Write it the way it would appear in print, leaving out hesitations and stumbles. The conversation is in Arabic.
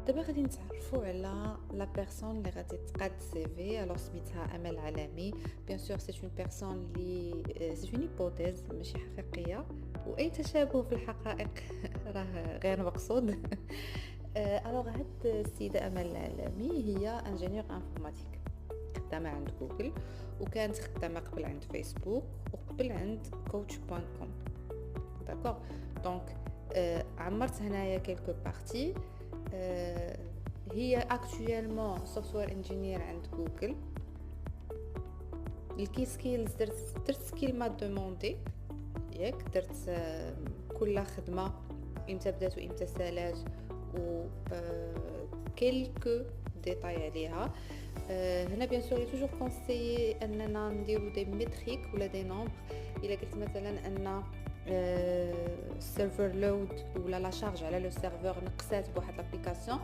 دابا غادي نتعرفوا على لا بيرسون اللي غادي تقاد السي في. الوغ سميتها امل علامي. بيان سور سي اون بيرسون اللي سي اون هيبوتيز ماشي حقيقيه، واي تشابه في الحقائق راه غير مقصود. الوغ هاد السيده امل العلامي هي انجينيور انفورماتيك خدامه عند جوجل، وكانت خدامه قبل عند فيسبوك وقبل عند coach.com. داكوغ دونك عمرت هنايا كيلكو بارتي. هي اكطويلمون سوفتوير انجينير عند جوجل. الكي سكيلز درت سكيل ما دوموندي، ياك درت كل خدمه امتى بدات وامتى سالات و كيلكو ديتاي عليها. هنا بيان سور توجور كونسيي اننا نديرو دي ميتريك ولا دي نومبر. الا قلت مثلا ان السيرفر لود ولا لا شارج على لو سيرفور نقصات بواحد لابليكاسيون،